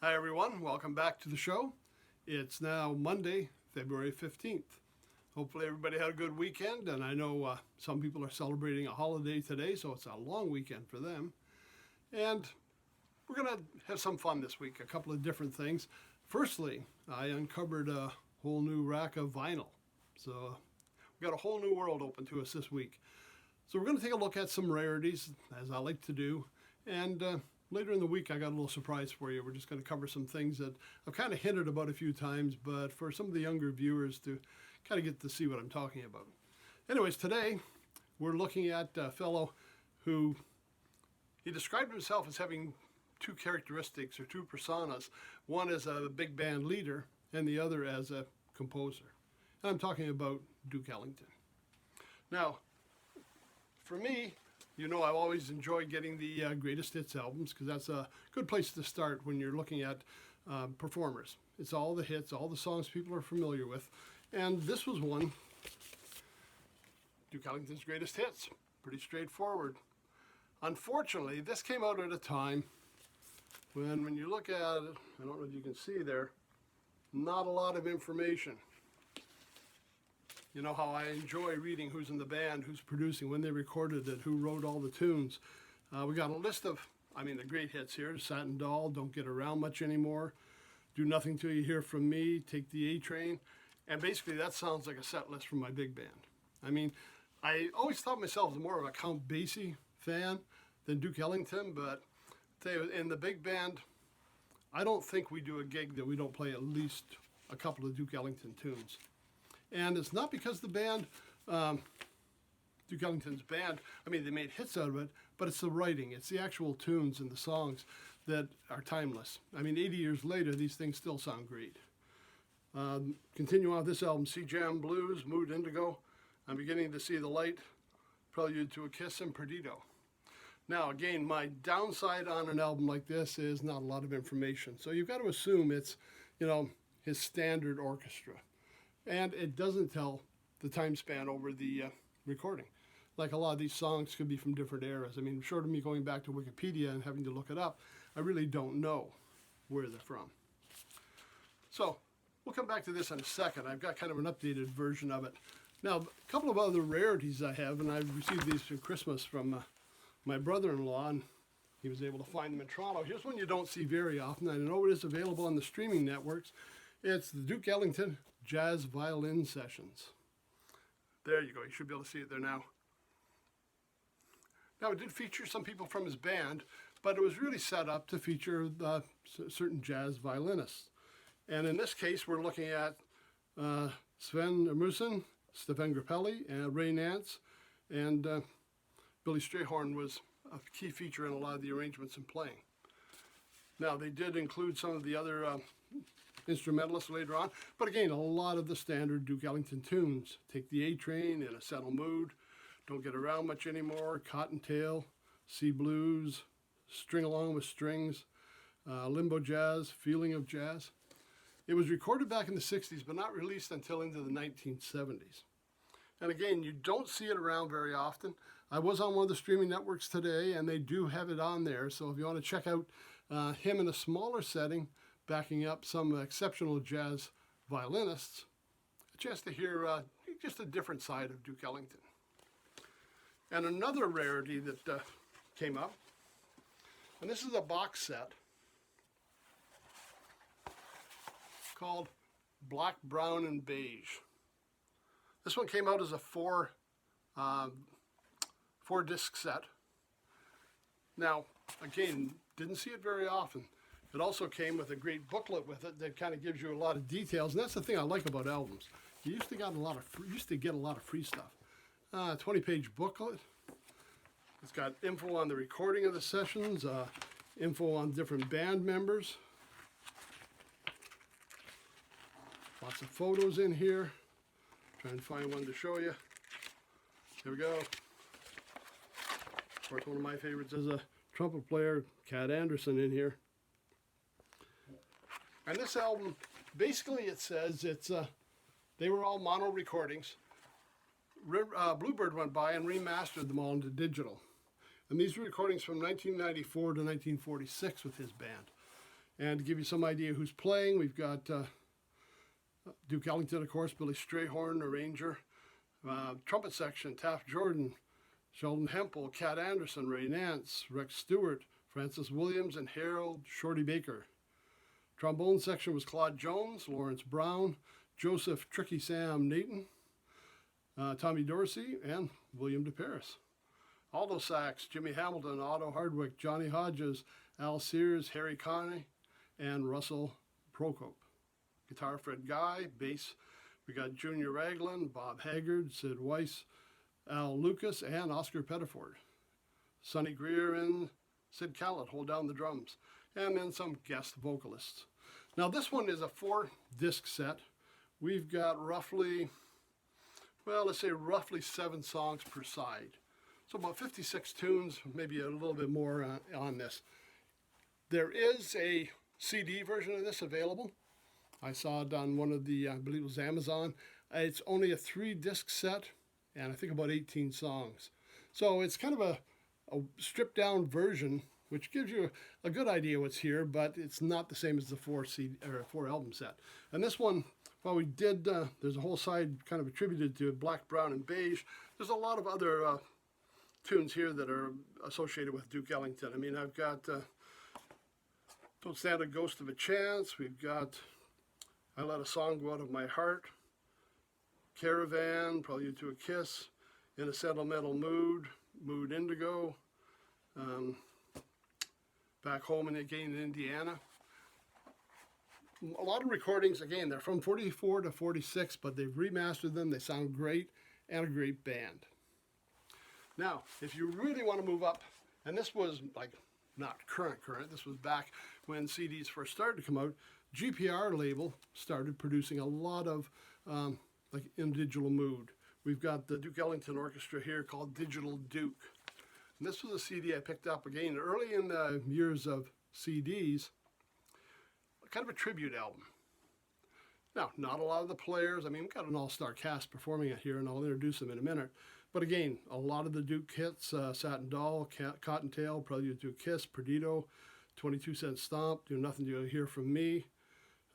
Hi everyone, welcome back to the show. It's now Monday, February 15th. Hopefully everybody had a good weekend, and I know some people are celebrating a holiday today, so it's a long weekend for them. And we're going to have some fun this week, a couple of different things. Firstly, I uncovered a whole new rack of vinyl. So we've got a whole new world open to us this week. So we're going to take a look at some rarities, as I like to do, and later in the week, I got a little surprise for you. We're just going to cover some things that I've kind of hinted about a few times, but for some of the younger viewers to kind of get to see what I'm talking about. Anyways, today we're looking at a fellow who he described himself as having two characteristics or two personas. One as a big band leader and the other as a composer. And I'm talking about Duke Ellington. Now, for me, you know, I've always enjoyed getting the greatest hits albums because that's a good place to start when you're looking at performers. It's all the hits, all the songs people are familiar with. And this was one, Duke Ellington's greatest hits. Pretty straightforward. Unfortunately, this came out at a time when you look at it, I don't know if you can see there, not a lot of information. You know how I enjoy reading who's in the band, who's producing, when they recorded it, who wrote all the tunes. We got a list of, the great hits here. Satin Doll, Don't Get Around Much Anymore, Do Nothing Till You Hear From Me, Take the A Train. And basically that sounds like a set list from my big band. I always thought myself as more of a Count Basie fan than Duke Ellington, but I tell you, in the big band, I don't think we do a gig that we don't play at least a couple of Duke Ellington tunes. And it's not because the band, Duke Ellington's band, they made hits out of it, but it's the writing, it's the actual tunes and the songs that are timeless. 80 years later, these things still sound great. Continue on with this album, Sea Jam Blues, Mood Indigo, I'm Beginning to See the Light, Prelude to a Kiss, and Perdido. Now, again, my downside on an album like this is not a lot of information. So you've got to assume it's, his standard orchestra. And it doesn't tell the time span over the recording. Like a lot of these songs could be from different eras. Short of me going back to Wikipedia and having to look it up, I really don't know where they're from. So we'll come back to this in a second. I've got kind of an updated version of it. Now, a couple of other rarities I have, and I received these for Christmas from my brother-in-law, and he was able to find them in Toronto. Here's one you don't see very often. I know it is available on the streaming networks. It's the Duke Ellington Jazz Violin Sessions. There you go. You should be able to see it there now. Now, it did feature some people from his band, but it was really set up to feature certain jazz violinists. And in this case, we're looking at Sven Emerson, Stefan Grappelli, and Ray Nance, and Billy Strayhorn was a key feature in a lot of the arrangements and playing. Now, they did include some of the other instrumentalists later on, but again, a lot of the standard Duke Ellington tunes. Take the A Train, In a Settled Mood, Don't Get Around Much Anymore, Cottontail, Sea Blues, String Along with Strings, Limbo Jazz, Feeling of Jazz. It was recorded back in the 60s, but not released until into the 1970s. And again, you don't see it around very often. I was on one of the streaming networks today, and they do have it on there. So if you want to check out him in a smaller setting, backing up some exceptional jazz violinists, a chance to hear just a different side of Duke Ellington. And another rarity that came up, and this is a box set called Black, Brown, and Beige. This one came out as a four disc set. Now, again, didn't see it very often. It also came with a great booklet with it that kind of gives you a lot of details, and that's the thing I like about albums. You used to get a lot of free stuff. 20-page booklet. It's got info on the recording of the sessions, info on different band members. Lots of photos in here. Try and find one to show you. Here we go. Of course, one of my favorites is a trumpet player, Cat Anderson, in here. And this album, basically it says they were all mono recordings. Bluebird went by and remastered them all into digital. And these were recordings from 1994 to 1946 with his band. And to give you some idea who's playing, we've got Duke Ellington, of course, Billy Strayhorn, arranger. Trumpet section, Taft Jordan, Sheldon Hempel, Cat Anderson, Ray Nance, Rex Stewart, Francis Williams, and Harold Shorty Baker. Trombone section was Claude Jones, Lawrence Brown, Joseph Tricky Sam Nathan, Tommy Dorsey, and William DeParis. Alto sax, Jimmy Hamilton, Otto Hardwick, Johnny Hodges, Al Sears, Harry Connie, and Russell Procope. Guitar, Fred Guy. Bass, we got Junior Ragland, Bob Haggard, Sid Weiss, Al Lucas, and Oscar Pettiford. Sonny Greer and Sid Callett hold down the drums. And then some guest vocalists. Now this one is a 4-disc set. We've got roughly, well, let's say roughly 7 songs per side. So about 56 tunes, maybe a little bit more on this. There is a CD version of this available. I saw it on one of the, I believe it was Amazon. It's only a 3-disc set, and I think about 18 songs. So it's kind of a stripped down version, which gives you a good idea what's here, but it's not the same as the 4 album set. And this one, well, we did, there's a whole side kind of attributed to Black, Brown, and Beige. There's a lot of other tunes here that are associated with Duke Ellington. I mean, I've got Don't Stand a Ghost of a Chance. We've got I Let a Song Go Out of My Heart, Caravan, Prelude to a Kiss, In a Sentimental Mood, Mood Indigo, Back Home and Again in Indiana. A lot of recordings, again, they're from 44 to 46, but they've remastered them. They sound great, and a great band. Now, if you really want to move up, and this was like not current, this was back when CDs first started to come out, GPR label started producing a lot of like in digital mood. We've got the Duke Ellington Orchestra here called Digital Duke. And this was a CD I picked up again early in the years of CDs, kind of a tribute album. Now, not a lot of the players. I mean, we've got an all-star cast performing it here, and I'll introduce them in a minute. But again, a lot of the Duke hits, Satin Doll, Cottontail, Prelude to a Kiss, Perdido, 22 Cent Stomp, Do Nothing to Hear From Me,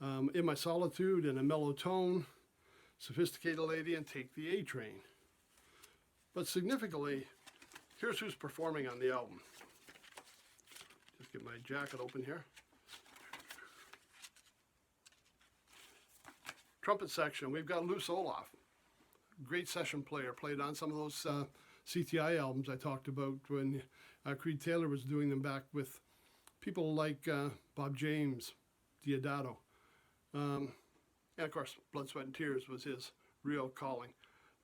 In My Solitude, In a Mellow Tone, Sophisticated Lady, and Take the A Train. But significantly, here's who's performing on the album. Just get my jacket open here. Trumpet section, we've got Lou Soloff. Great session player, played on some of those CTI albums I talked about when Creed Taylor was doing them back with people like Bob James, Diodato. And of course, Blood, Sweat, and Tears was his real calling.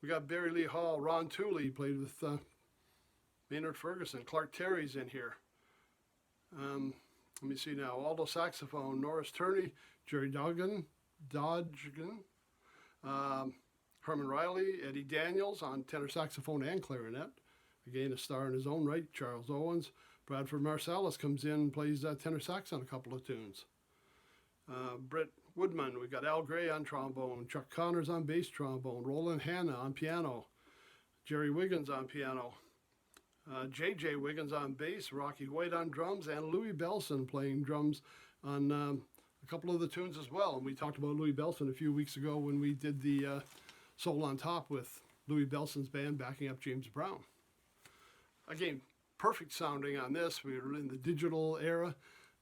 We got Barry Lee Hall, Ron Tooley, played with Maynard Ferguson. Clark Terry's in here. Let me see now. Alto saxophone, Norris Turney, Jerry Dodgen, Herman Riley, Eddie Daniels on tenor saxophone and clarinet. Again, a star in his own right. Charles Owens. Bradford Marsalis comes in and plays tenor sax on a couple of tunes. Britt Woodman, we've got Al Gray on trombone, Chuck Connors on bass trombone, Roland Hanna on piano, Jerry Wiggins on piano, J.J. Wiggins on bass, Rocky White on drums, and Louis Belson playing drums on a couple of the tunes as well. And we talked about Louis Belson a few weeks ago when we did the Soul on Top with Louis Belson's band backing up James Brown. Again, perfect sounding on this. We were in the digital era.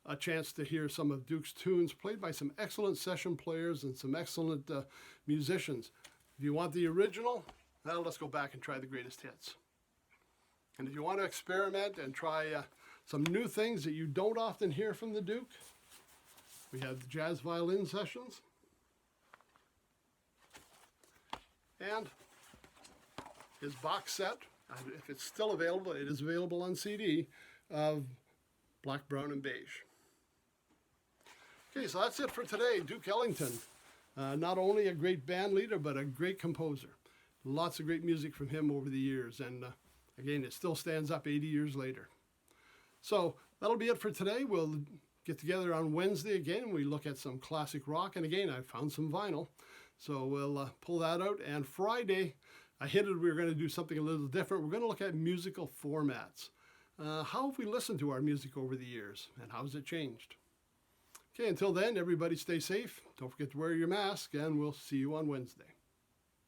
A chance to hear some of Duke's tunes played by some excellent session players and some excellent musicians. If you want the original, well, let's go back and try the greatest hits. And if you want to experiment and try some new things that you don't often hear from the Duke, we have the jazz violin sessions. And his box set, if it's still available, it is available on CD, of Black, Brown, and Beige. Okay, so that's it for today. Duke Ellington, not only a great band leader, but a great composer. Lots of great music from him over the years, and again, it still stands up 80 years later. So that'll be it for today. We'll get together on Wednesday again. We look at some classic rock, and again, I found some vinyl. So we'll pull that out. And Friday, I hinted we were going to do something a little different. We're going to look at musical formats. How have we listened to our music over the years, and how has it changed? Okay, until then, everybody stay safe. Don't forget to wear your mask, and we'll see you on Wednesday.